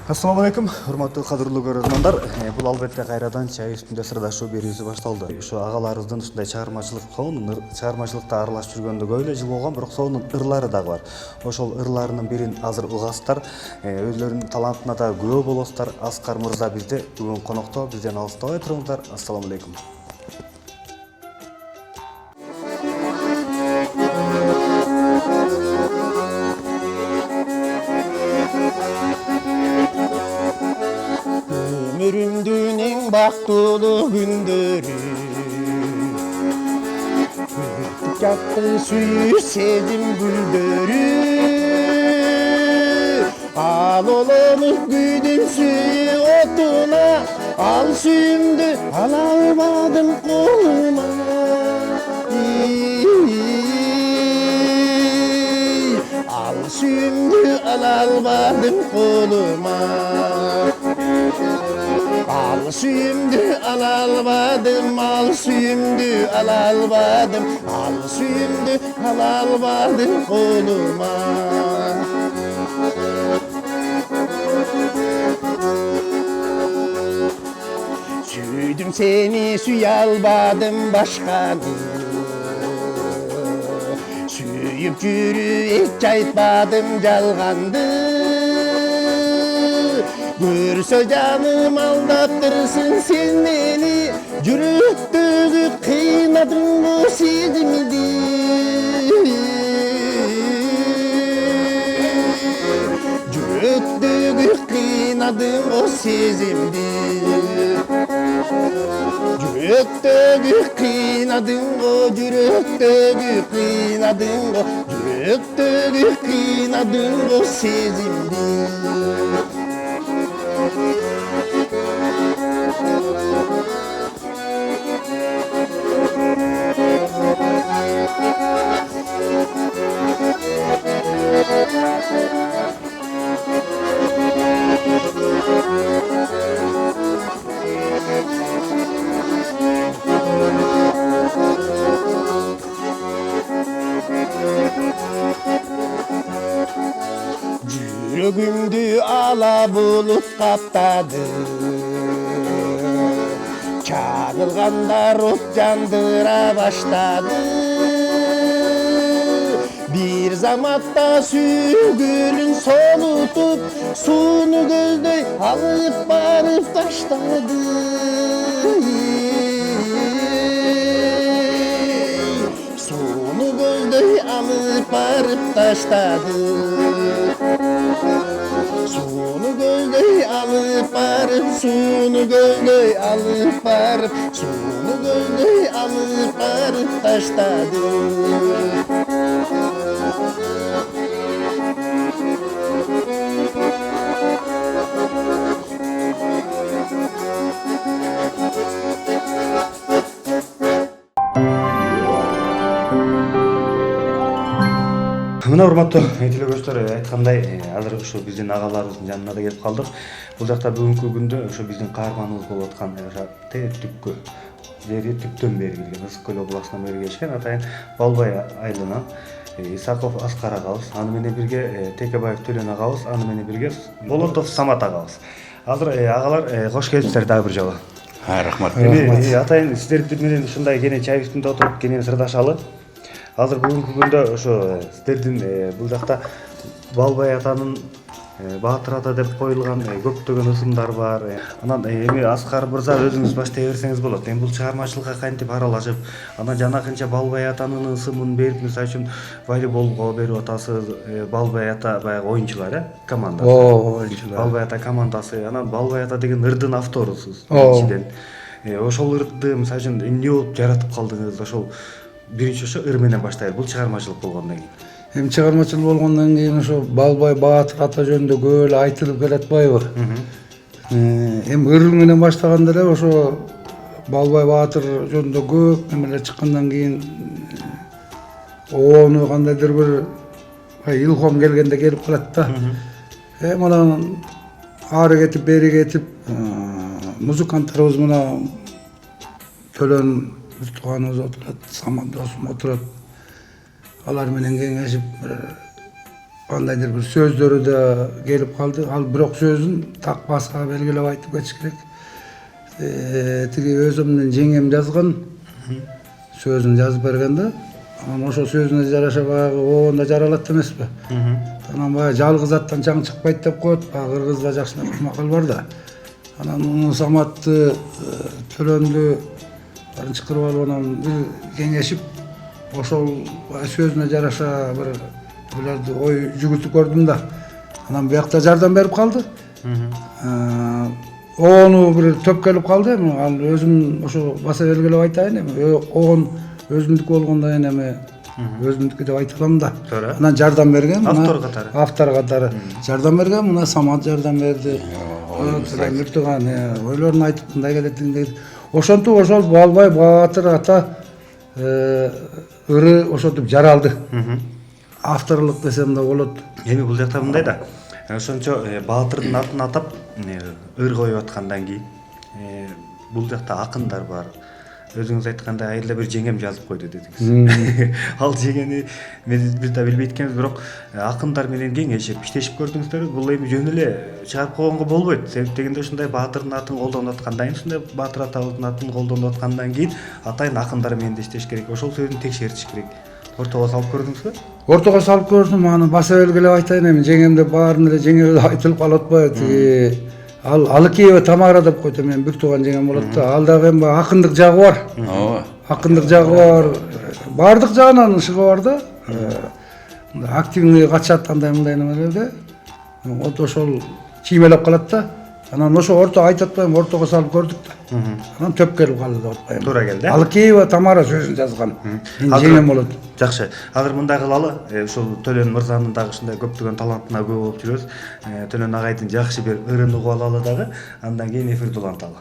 Assalamu alaikum, урматтуу кадырлуу көрөрмандар. Бул албетте кайрадан чай үстүндө сырдашуу берүүсү башталды. Ушу агаларыбыздын ушундай чыгармачылыкта аралашып жүргөндө көп эле жыл болгон, бирок сонун ырлары дагы бар. Ошол ырларынын бирин азыр угасыздар. Өзлөрүнүн талантына да күбө болосуздар. Аскар мырза бизде бүгүн конокто, бизден алыстабай туруңуздар. Ассаламу алейкум. Ömrümdün en baktulu günleri Öptük yattı suyu sevdim gülleri Al olanıp güydüm suyu otuna Al suyumdu alamadım koluma Al suyumdu alamadım koluma Al suyumdu alalmadım, al suyumdu alalmadım, al suyumdu alalmadım koluma. Süydüm seni, suyalmadım başkanı. Suyup yürüyüp çaytmadım yalgandı. Görse canım aldatırsın sen beni Yürüttüğü kıynadın bu sezimdi Yürüttüğü kıynadın o sezimdi Yürüttüğü kıynadın o Yürüttüğü kıynadın o Yürüttüğü kıynadın o sezimdi Yüreğimdi ala bulut kaptadı Çağılganlar ot yandıra başladı Bir zamatta sügülün solutup Sunu gözde alıp barıp taşladı Sunu gözde alıp barıp taşladı Sunu gözde alıp barıp Sunu gözde alıp barıp Sunu gözde alıp barıp taşladı Мына урматтуу телекөрүүчүлөр айткандай азыр ушу биздин агаларыбыздын жанына да келип калдык. Бул жакта бүгүнкү күндө ушу биздин каарманыбыз болуп аткан түпкү жери түптөн бери келген Ысык көл областынан бери келишкен атайын Балбай айылынан Исаков Аскар агабыз, аны менен бирге Текебаев Төлөн агабыз, аны менен бирге Болотов Самат агабыз. Азыр агалар кош келипсиздер дагы бир жолу. Рахмат. Атайын сиздер менен ушундай кенен чай үстүндө отуруп кенен сырдашалы. Азыр бүгүнкү күндө ошо сиздердин бул жакта Балбай атанын Баатыр ата деп коюлган көптөгөн ысымдар бар. Анан эми Аскар мырза өзүңүз баштай берсеңиз болот. Эми бул чыгармачылыкка кантип аралашып, анан жанакынча Балбай атанын ысымын берип, мисалы үчүн волейболго берип атасыз, Балбай ата баягы оюнчулар, командасы. Оюнчулар. Балбай ата командасы, анан Балбай ата деген ырдын авторусуз биринчиден. Ошол ырды мисалы үчүн эмне болуп жаратып калдыңыз? Ошол биринчи ошо ыр менен баштайлы. Бул чыгармачылык болгондон кийин. Эми чыгармачыл болгондон кийин ошо Балбай Баатыр ата жөнүндө көп эле айтылып келатпайбы? Эми ыр менен баштаганда эле ошо Балбай Баатыр жөнүндө көп немелер чыккандан кийин кандайдыр бир илхом келгенде келип калат да. Hem ona ağrı getip, beri getip, muzikantlarımız buna tölen Müslümanımız oturat, Saman dostum oturat. Alar menen kengeship kandaydır bir sözleri de gelip kaldı. Al birok sözün tak basqa belgilep aytıp geçiş керек. Tigi özümden jengem жазган sözün жазып бергенде, анан ошо сөзүнө жараша баягы оонда жаралат эмеспи? Анан баягы жалгыз аттан чаң чыкпайт деп коет, баягы кыргызда жакшы макал бар да. Анан Саматты төлөндү барын чакырып алып анан бир кеңешип, ошол сөзүнө жараша бир буларды ой жүгүртүп көрдүм да. Анан биякта жардам берип калды. Оonu bir töp kelip kaldı mı? Al özüm ошо basa belgilep aytayın эми. Oğun özümdük болгондо эми özümdük деп айта алам да. Анан жардам берген. Автор катары. Жардам берген, мына Самат жардам берди. Мүртөган ойлорун айтып мындай келет дейт. Ошентип ошол Балбай Баатыр ата ыры ошентип жаралды. Авторлук десем да болот. Эми бул жакта мындай да. Ошончо Баатырдын атын атап ыр коюп аткандан кийин бул жакта акындар бар. Өзүңүз айткандай айылда бир жеңем жазып койду дедиңиз. Ал жеңени биз да билбей эткенбиз, бирок акындар менен кеңешип, иштешип көрдүңүздөр. Бул эми жөн эле чыгарып койгонго болбойт. Себеп дегенде ушундай Баатырдын атын колдонуп аткандан кийин, ушундай Баатыр атабыздын атын колдонуп аткандан кийин атайын акындар менен да иштеш керек. Ошол сөзүн текшертиш керек. Ортого салып көрдүңүзбү? Ортого салып көрдүм, аны баса белгилеп айтайын эми. Жеңемде баарын эле жеңе айтылып калып атпайбы? Ал Алыкеева Тамара деп койду, мен бир тууган жеңем болот да. Ал дагы эми акындык жагы бар. Ооба. Акындык жагы бар. Бардык жагынан ышыгы бар да. Активный катышат андай мындай немелерде. Вот ошол чиймелеп калат да. Анан ошо орто айтып атпайм, ортого салып көрдүк да. Анан төп келип калды деп атпайм. Туура келди. Алыкеева Тамара сөзүн жазган. Мен жеңем болот. Жакшы. Азыр мындай кылалы. Ушул Төлөн мырзанын дагы ушундай көптөгөн талантына күбө болуп жүрөбүз. Төлөн агайдын жакшы бир ырын угуп алалы дагы. Андан кийин эфирди уланталы.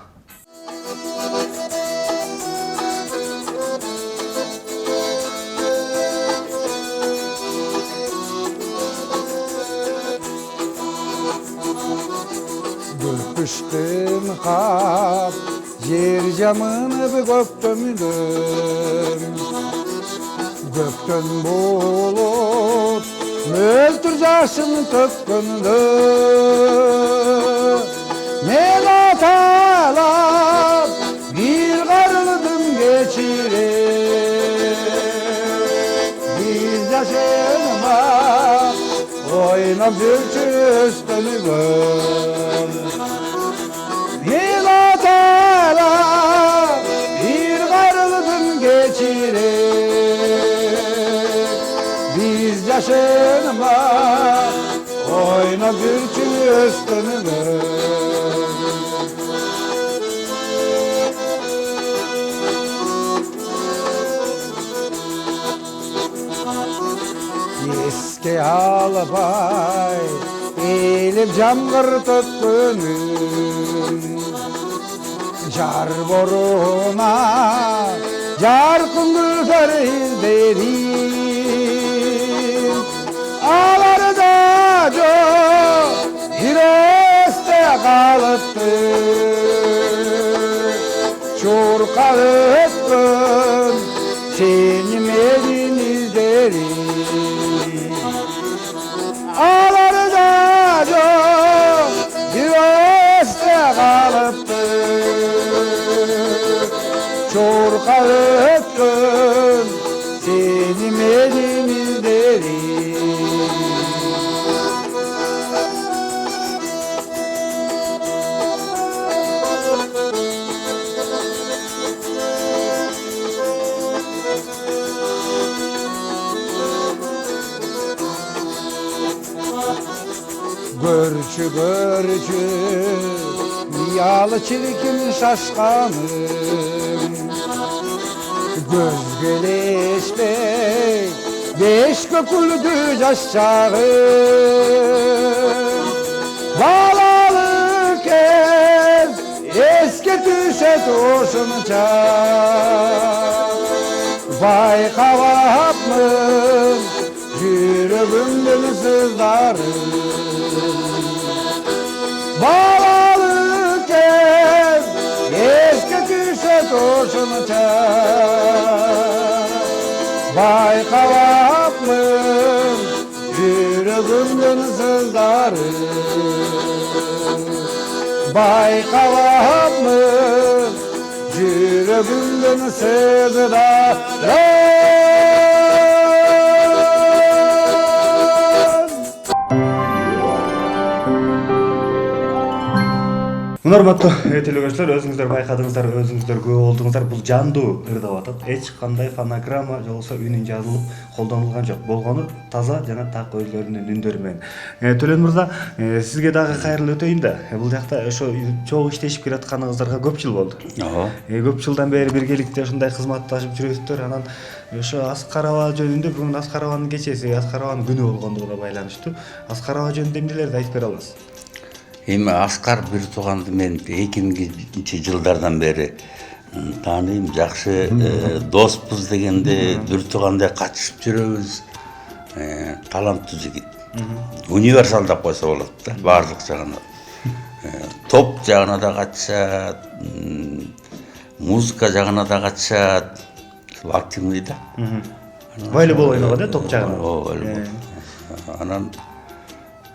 Köpüştüm kap, yer camını bir göktümdüm. Göktön bulut, möltür yaşını tökkündü. Men atalap, bir karıldım geçirip. Biz yaşınma, oynap yürçü üstünü gör. Men atalap, bir karıldım geçirip. Biz yaşınma, oynap yürçü üstünü gör. Eski albay elip jamgır tökkünüm. Jar boruna jarkın gülfer izlerim. Alarda jo yürekte kalıptı. Çorkalıktın seni medin izlerim. Alarda çok yürekte kalıptı. Çorkalıktın seni medin izlerim. Görçü görçü miyalı çirkin şaşkanım. Göz geleşmek beş köküldü yaşçağım. Balalık ev eski düşe toşunca. Vay kavapmın yüreğimden sızlarım. Bağlalıken eski küşe toşunca Baykalapmın yüreğimden sızları Baykalapmın yüreğimden sızları Урматтуу телөгөрүүчүлөр, өзүңүздөр байкадыңыздар, өзүңүздөр күбө болдуңуздар. Бул жандуу ырдап атат. Эч кандай фонограмма же болбосо үнүн жазылып колдонулган жок. Болгону таза жана так өздөрүнүн үндөрү менен. Төлөн мырза, сизге дагы кайрылуу өтөйүн да. Бул жакта ошо чогуу иштешип келатканыңыздарга көп жыл болду. Ооба. Көп жылдан бери биргеликте ушундай кызматташып жүрөсүздөр. Анан ошо Аскар аба жөнүндө бүгүн Аскар абанын кечеси, Аскар абанын күнү болгондугуна байланыштуу. Аскар аба жөнүндө эмнелерди айтып бере аласыз? Эми Аскар бир тууганды мен 2000 жылдардан бери тааныйм, жакшы доспуз дегенде бир туугандай катышып жүрөбүз. Таланттуу жигит. Универсал деп койсо болот да, баардык жагынан. Топ жагына да катышат, музыка жагына да катышат. Активный да. Волейбол ойногон да, топ жагына. Ооба, волейбол. Анан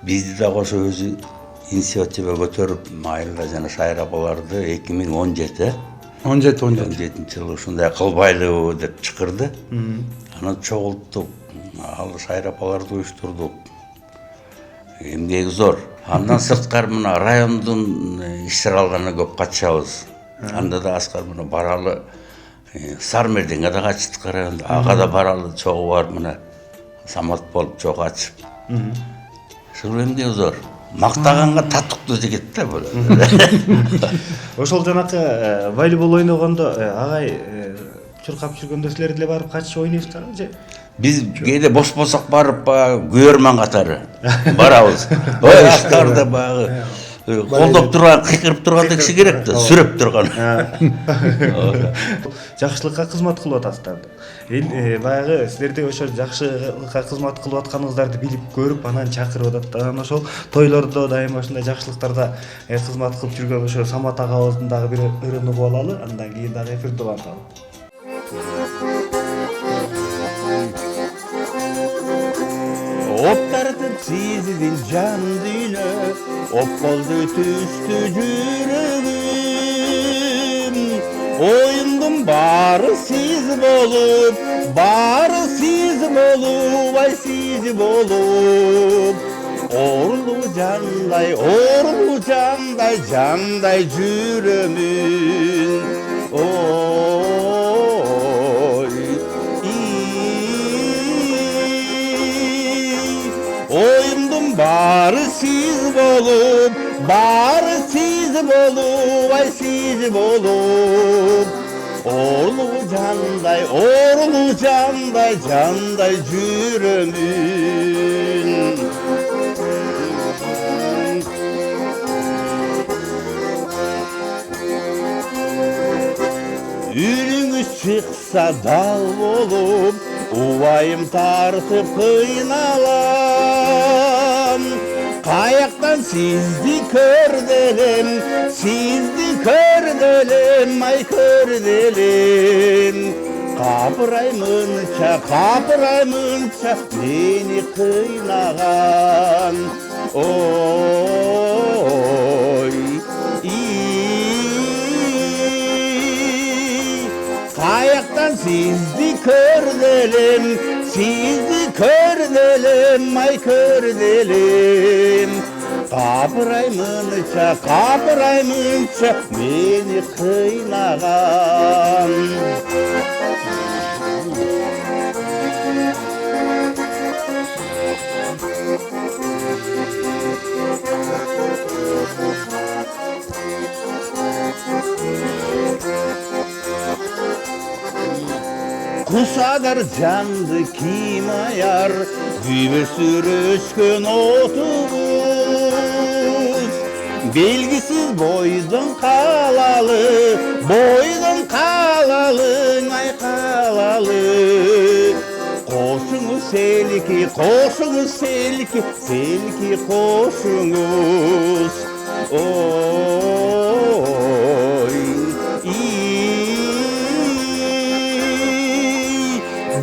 бизди да кошо өзү инициатива көтөрүп, Майылда жана Шайра апаларды 2017 жылы ушундай кылбайлыбы деп чакырды. Анан чогулттук, ал Шайра апаларды уюштурдук. Эмгеги зор. Андан сырткары мына райондун иш-чараларына көп катышабыз. Анда да Аскар мына баралы Сармерденге да катыштык райондо. Ага да баралы чогуу бар мына самат болуп чогуу ачып. Ушул эмгеги зор. Мактаганга татыктуу жигит да бул. Ошол жанакы волейбол ойногондо агай чуркап жүргөндө силер деле барып катышып ойнойсуздарбы же? Биз кээде бош болсок барып күбөрман катары барабыз. Ой, Аскарда багы колдоп турган, кыйкырып турган киши керек да, сүрөп турган. Жакшылыкка кызмат кылып атасыздар. Баягы силерде ошо жакшылыкка кызмат кылып атканыңыздарды билип көрүп, анан чакырып атат. Анан ошол тойлордо дайыма ушундай жакшылыктарда кызмат кылып жүргөн ошо Самат агабыздын дагы бир ырын угуп алалы, андан кийин дагы эфирди уланталы. Оп тартып сездин жан дүйнө, оп болду түштү жүрөгүм. Оюмдун баары сиз болуп, ай сиз болуп. Орлуу жандай, жандай жүрөмүн. Oyumdum bari siz bolup, ай siz bolup. Orlu canday, canday жүрөмүn. Ürünüz çıksa dal bolup, uvayım tartıp kıynalam. Kayaktan sizdi kördelim, ay kördelim. Kapıraymunça beni kıynagan. Oy, Kayaktan sizdi kördelim, ay kördelim. Kapıraymunça beni kıynagan. Kusadar candı kim ayar, gübe sürüşkün otubuz. Belgisiz boydun kalalı, ay kalalı. Koşunuz seliki, koşunuz seliki, seliki koşunuz. Oy,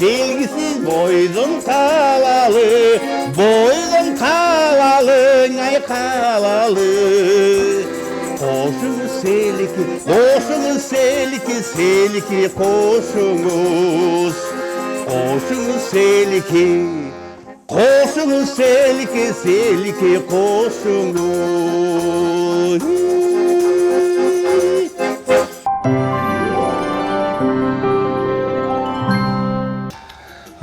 belgisiz boydum talalı, boydum talalı, ay kalalı. Koşunuz seliki, koşunuz seliki, seliki koşunuz. Koşunuz seliki, koşunuz seliki, seliki koşunuz.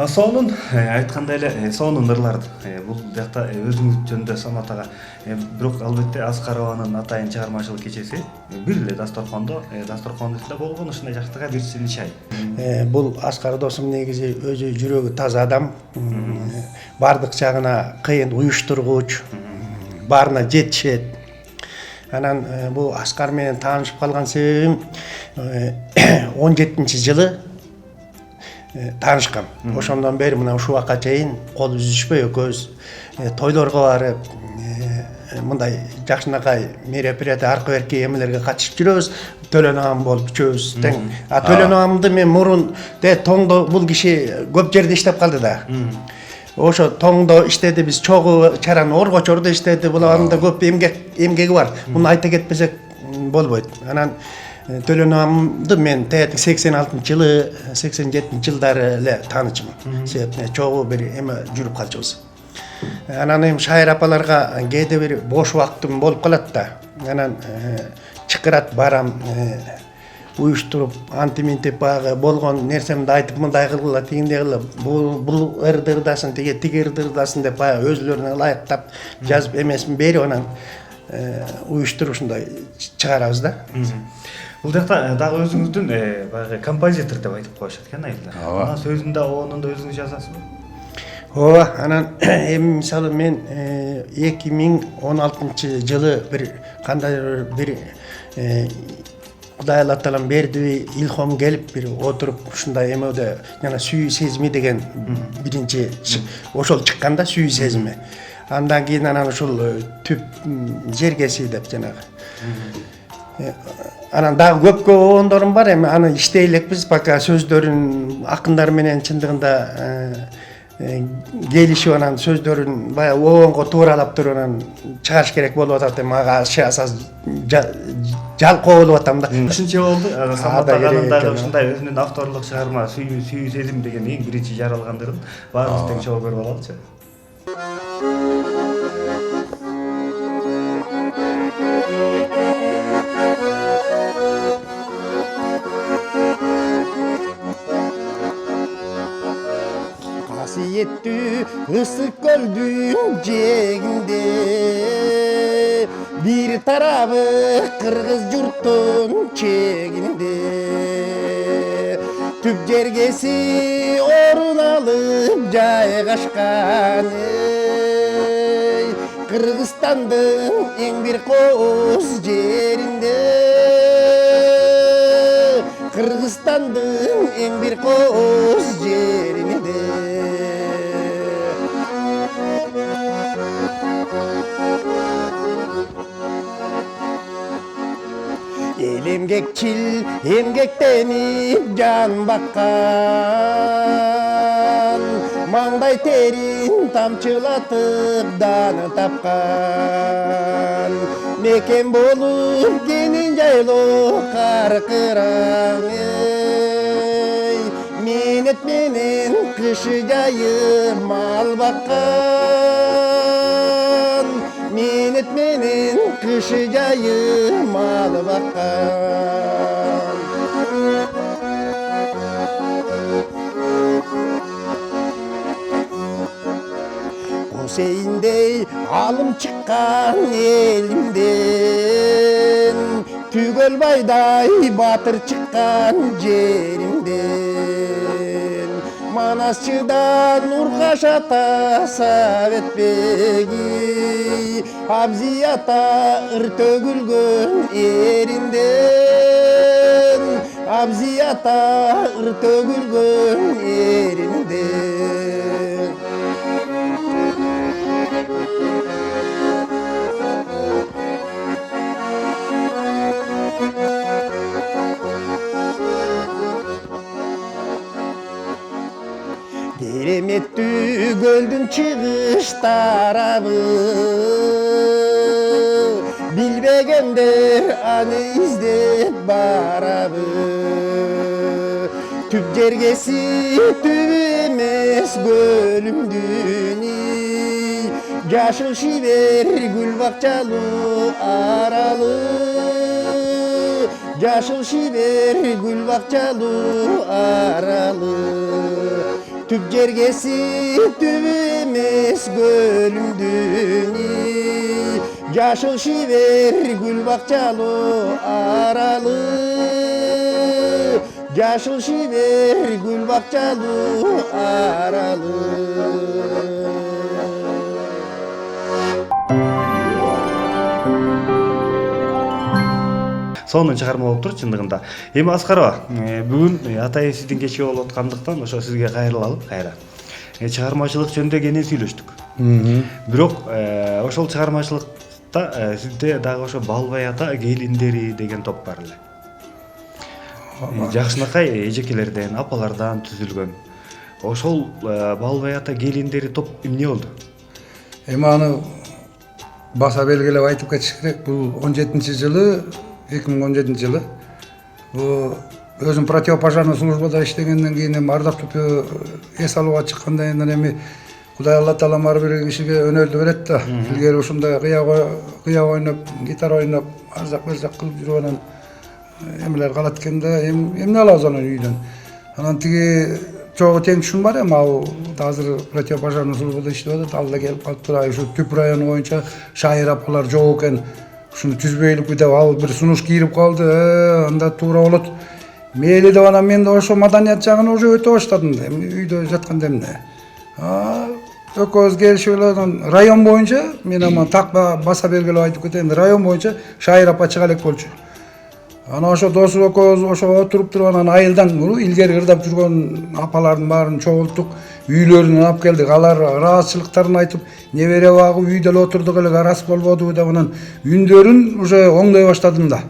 Сонун айткандай эле сонун ырлар бул жакта өзүңүз жөнүндө Самат ага бирок албетте Аскарованын атайын чыгармачылык кечеси бир эле дасторкондо дасторкондун үстүндө болгон ушундай жактыга бир чынын чай. Бул Аскар досум негизи өзү жүрөгү таза адам, бардык жагына кыйын уюштургуч, баарына жетишет. Анан бул Аскар менен таанышып калган себебим 17-жылы таанышкам. Ошондон бери мына ушул убакка чейин кол үзүшпөй экөөбүз тойлорго барып, мындай жакшынакай мероприятие аркы берки эмелерге катышып жүрөбүз. Төлөн агам болуп үчөөбүз тең. Төлөн агамды мен мурун тоңдо бул киши көп жерде иштеп калды да. Ошо тоңдо иштеди, биз чогуу чараны Оргочордо иштеди. Бул агамда көп эмгеги бар. Муну айта кетпесек болбойт. Анан Төлөн агамды мен 86-жылы, 87-жылдары эле таанычмын. Себептен чогуу бир эме жүрүп калчубуз. Анан эми шайыр апаларга кээде бир бош убактым болуп калат да. Анан чакырат, барам, уюштуруп, антиминтип баягы болгон нерсемди айтып, мындай кылгыла, тигиндей кылгыла, бул ырдырдасын, тиги ырдырдасын деп баягы өзүлөрүнө ылайыктап жазып эмесин берип анан уюштуруп ушундай чыгарабыз да. Бул жакта дагы өзүңүздүн баягы композитор деп айтып коюшат экен айылда. Анан сөзүн да оонун да өзүңүз жазасызбы? Ооба, анан эми мисалы мен 2016-жылы бир кандайдыр бир Кудай Алла Таалам берди, илхом келип бир отуруп ушундай эмеде жана сүйүү сезими деген биринчи ошол чыкканда сүйүү сезими. Андан кийин анан ушул түп жергеси деп жанагы. Анан дагы көпкө оондорум бар, эми аны иштей элекпиз, пока сөздөрүн акындар менен чындыгында келишип анан сөздөрүн баягы оонго тууралап туруп анан чыгарыш керек болуп атат. Эми ага жалкоо болуп атам да. Ушунча болду. Самат аганын дагы ушундай өзүнүн авторлук чыгарма сүйүү сезим деген эң биринчи жаралгандырын баарыбыз тең чогуу көрүп алалычы. Касиеттүү ысык көлдүн жээгинде бир тарабы кыргыз журттун чегинде түп жергеси орун алып жайгашкан Кыргызстандын эң бир кооз жеринде Кыргызстандын эң бир кооз жеринде Эл эмгекчил эмгектенип жан баккан маңдай терин тамчылатып даны тапкан мекен болуп кенен жайлоо каркыран менет менен кышы жайып мал баккан менет менен кышы жайып мал баккан Hüseyin'dey alım çıkan elimden Tügölbayday batır çıkan yerimden Manasçıdan Nurkaş ata Savet Begi Abzi ata ır tögülgön erinden Abzi ata ır tögülgön erinden кетті көлдің чыгыш тарабы. Билбегендер аны издеп барабы. Түп жергеси түп эмес көлүмдүн жашыл шибер гүл бакчалуу аралы. Жашыл шибер гүл бакчалуу аралы. Түп жергеси түп эмес көлүмдүн жашыл шибер гүл бакчалуу аралы. Жашыл шибер гүл бакчалуу аралы. Сонун чыгарма болуп тур чындыгында. Эми Аскарова, бүгүн ата эсиздин кечи болуп аткандыктан ошо сизге кайрылалып кайра. Чыгармачылык жөнүндө кенен сүйлөштүк. Бирок ошол чыгармачылыкта сизде дагы ошо Балбай ата келиндери деген топ бар эле. Жакшынакай эжекелерден, апалардан түзүлгөн. Ошол Балбай ата келиндери топ эмне болду? Эми аны баса белгилеп айтып кетиш керек. Бул 17-жылы 2017 жылы өзүм противопожарный службада иштегенден кийин эми ардак түпө эс алууга чыккандан кийин эми Кудай Алла Таалам ар бир кишиге өнөрдү берет да. Илгери ушундай кыя ойноп, гитара ойноп, арзак берзак кылып жүрүп анан эмелер калат экен да. Эмне алабыз анан үйдөн? Анан тиги чогуу теңишим бар эми ал азыр противопожарный службада иштеп атат. Ал да келип калыптыр. Ушу Түп району боюнча шайыр апалар жок экен. Ушуну түзбөйлүкпү деп ал бир сунуш кирип калды. Анда туура болот. Мейли деп анан мен да ошо маданият жагына уже өтө баштадым. Эми үйдө жатканда эмне? Экөөбүз келишип эле анан район боюнча мен ама так баса белгилеп айтып кетейин. Район боюнча шайыр апа чыга элек болчу. Анан ошо досу экөөбүз ошо отуруп туруп анан айылдан илгери ырдап жүргөн апалардын баарын чогулттук, үйлөрүнөн алып келдик. Алар ыраазычылыктарын айтып, небере багып үйдө эле отурдук эле арас болбоду деп анан үндөрүн уже оңдой баштадым да.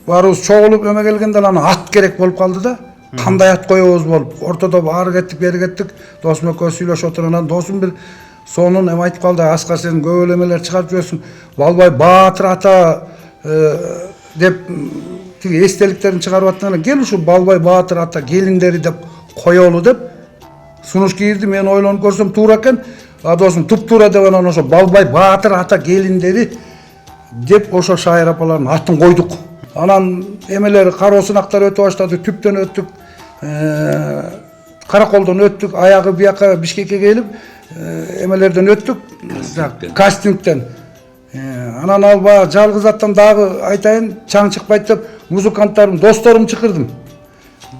Баарыбыз чогулуп эме келгенде анан ат керек болуп калды да. Кандай ат коебуз болуп, ортодо ары кеттик, бери кеттик. Досум экөөбүз сүйлөшүп отуруп анан досум бир сонун эме айтып калды. Аскар сен көп эле эмелер чыгарып жүрөсүң. Балбай Баатыр ата деп тиги эстеликтерин чыгарып аттан кел ушу Балбай Баатыр ата келиндери деп коелу деп сунуш кийирди. Мен ойлонуп көрсөм туура экен. Досум туп-туура деп анан ошо Балбай Баатыр ата келиндери деп ошо шайыр апалардын атын койдук. Анан эмелер кароо сынактар өтө баштады. Түптөн өттүк, Караколдон өттүк, аягы бияка Бишкекке келип эмелерден өттүк, кастингден. Анан ал баягы жалгыз аттан дагы айтайын, чаң чыкпайт деп музыканттарым, досторум чакырдым.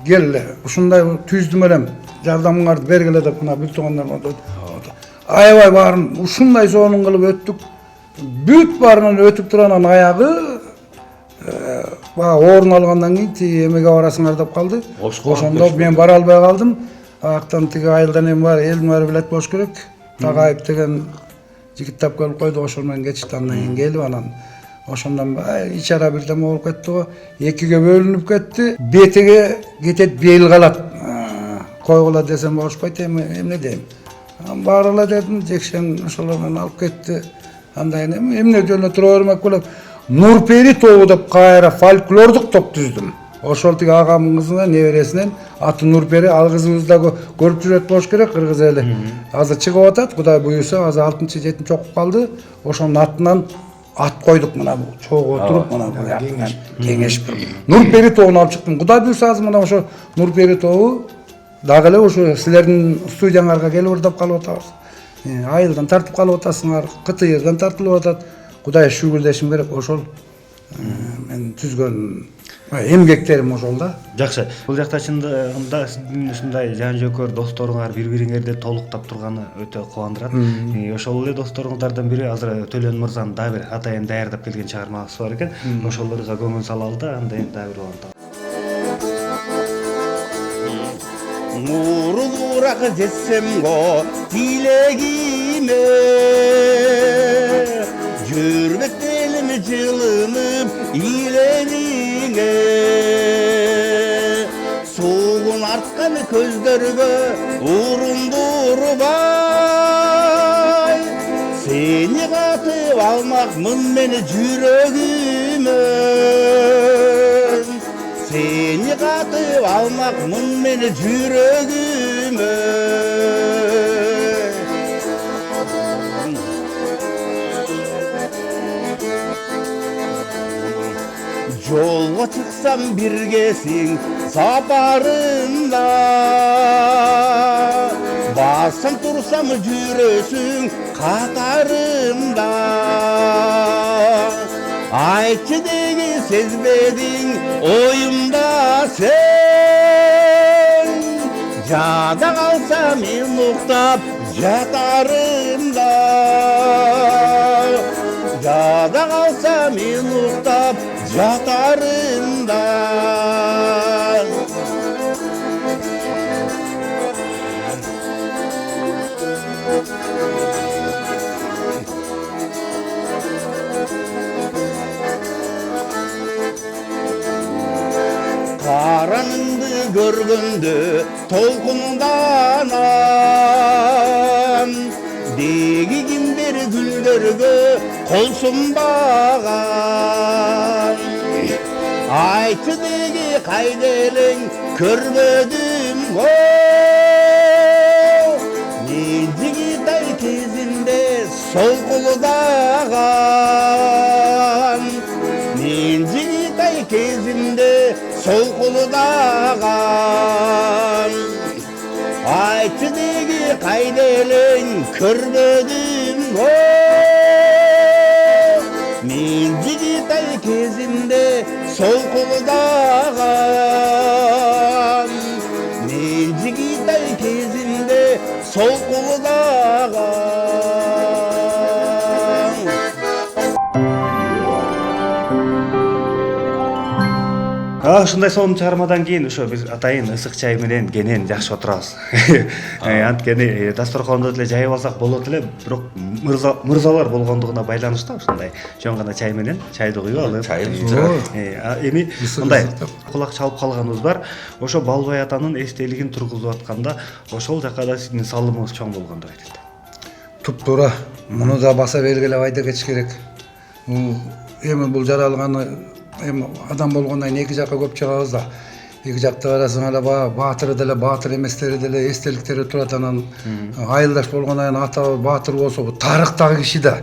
Келе, ушундай түздүм элем, жардамыңарды бергиле деп мына бүт туугандарыма. Аябай баарын ушундай сонун кылып өттүк. Бүт баарынан өтүп турган аягы орун алгандан кийин тиги эмеге барасыңар деп калды. Ошондо мен бара албай калдым. Аяктан тиги айылдан эми бар, элдин баары билет болуш керек. Тагаев деген жигит тап келип койду, ошол менен кетишти. Андан кийин келип анан ошондон ичара бирдеме болуп кетти го. Экиге бөлүнүп кетти. Бетиге кетет, бел калат. Койгула десем болушпайт, эмне дейм. Бара эле дедим, жекшен ошолор менен алып кетти. Андан кийин эмне жөнүнө тура бермек болуп Нурпери тобу деп кайра фольклордук топ түздүм. Ошол тиги агамдын кызынан, небересинен аты Нурпери, ал кызыбыз дагы көрүп жүрөт болуш керек, кыргыз эли. Азыр чыгып атат, Кудай буюрса, азыр 6-7 окуп калды. Ошонун атынан ат койдук мына бу. Чогуу туруп мына бу кеңеш бир. Нурпери тобун алып чыктым. Кудай буюрса азыр мына ошо Нурпери тобу дагы эле ошо силердин студияңарга келип ырдап калып атабыз. Айылдан тартып калып атасыңар, КТРдан тартылып атат. Кудай шүгүр дешим керек, ошол мен түзгөн эмгектерим ошол да. Жакшы. Бул жакта чындыгында сиздин ушундай жан жөкөр досторуңар бири-бириңерди толуктап турганы өтө кубандырат. Ошол эле досторуңуздардан бири азыр Төлөн мырзанын дагы бир атайын даярдап келген чыгармасы бар экен. Ошолорго көңүл салалы да, анда эми дагы бир угантабыз. Мурулураак жетсем го тилегиме, жүрбөк элим жылынып илениңе, сугун артка турган көздөргө урундурбай сени катып алмакмын мен жүрөгүмөн сени катып алмакмын мен жүрөгүмөн жолго чыксам биргесиң сапарымда бассам турсам жүрөсүң катарымда айтчы деги сезбедиң оюмда сен жада калса мен уктап жатарымда жада калса мен уктап жатарымда караныңды көргөндө толкунданам деги кимдер гүлдөргө кол сунбаган айтчы деги кайда элең көрбөдүм го мен жигитай кезинде сол колудаган мен жигитай кезинде сол колудаган айтчы деги кайда элең көрбөдүм го мен жигитай кезинде сол колудаган мен жигитай кезинде сол колудаган Ушундай сонун чыгармадан кийин ошо биз атайын ысык чай менен кенен жакшы отурабыз. Анткени дасторкондо деле жайып алсак болот эле, бирок мырзалар болгондугуна байланыштуу ушундай чоң гана чай менен чайды куюп алып. Эми мындай кулак чалып калганыбыз бар. Ошо Балбай атанын эстелигин тургузуп атканда ошол жака да сиздин салымыңыз чоң болгон деп айтылды. Туп-туура. Муну да баса белгилеп айта кетиш керек. Эми бул жаралганы эми адам болгондон кийин эки жакка көп чыгабыз да. Эки жакта карасаң эле баатыры деле, баатыр эместери деле эстеликтери турат. Анан айылдаш болгондон кийин атабыз баатыр болсо бул тарыхтагы киши да,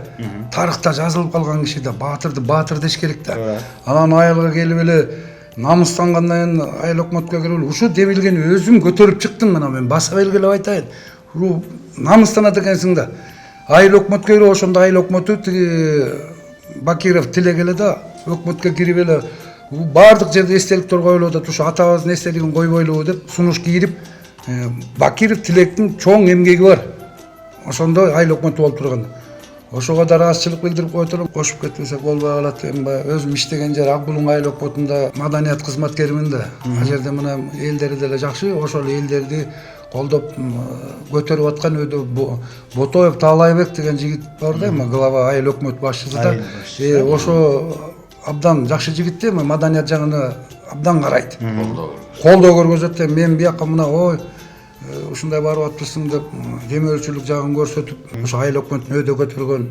тарыхта жазылып калган киши да, баатырды баатыр деш керек да. Анан айылга келип эле намыстангандан кийин айыл өкмөткө кирип эле ушу демилгени өзүм көтөрүп чыктым. Мына мен баса белгилеп айтайын. Намыстанат экенсиң да. Айыл өкмөткө кирип ошондо айыл өкмөтү тиги Бакиров тилек эле да, өкмөткө кирип эле баардык жерде эстеликтер коюлуп атат, ушу атабыздын эстелигин койбойлубу деп сунуш кирип, Бакиров тилектин чоң эмгеги бар. Ошондо айыл өкмөтү болуп турган. Ошого да ыраазычылык билдирип кое туруп, кошуп кетпесек болбой калат. Эми өзүм иштеген жер Акбулуң айыл өкмөтүндө маданият кызматкеримин да. Ал жерде мына элдери деле жакшы, ошол элдерди колдоп көтөрүп аткан өйдө Ботоев Таалайбек деген жигит бар да, глава айыл өкмөт башчысы да. Ошо абдан жакшы жигит да, маданият жагына абдан карайт. Колдоо көргөзөт. Мен бияка мына ой ушундай барып атпысың деп демөөрчүлүк жагын көрсөтүп, ошо айыл өкмөтүн өйдө көтөргөн,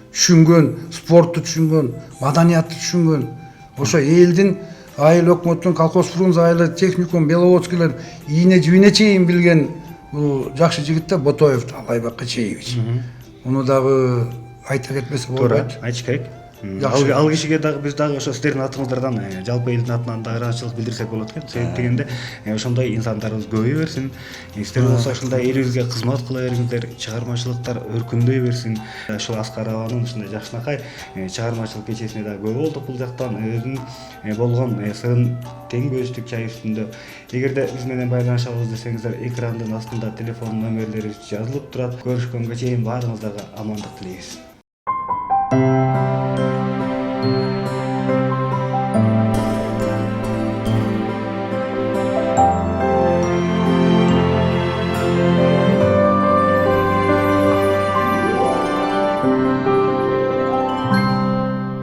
түшүнгөн, спортту түшүнгөн, маданиятты түшүнгөн, ошо элдин айыл өкмөттүн колхоз Фрунзе айылы техникум Беловодскийлер ийне жибине чейин билген бул жакшы жигит да, Ботоев Таалайбек Кычиевич. Муну дагы айта кетпесе болбойт. Айтыш керек. Ал кишиге дагы биз дагы ошо сиздердин атыңыздардан жалпы элдин атынан да ыраазычылык билдирсек болот экен. Себеп дегенде ошондой инсандарыбыз көбөйө берсин. Сиздер болсо ошондой элибизге кызмат кыла бериңиздер, чыгармачылыктар өркүндөй берсин. Ошо Аскар Абанын ушундай жакшынакай чыгармачылык кечесине да көп болдук бул жактан. Өзүнүн болгон сырын тең бөлүштүк чай үстүндө. Эгерде биз менен байланышабыз десеңиздер, экрандын астында телефон номерлери жазылып турат. Көрүшкөнгө чейин баарыңыздарга амандык тилейбиз.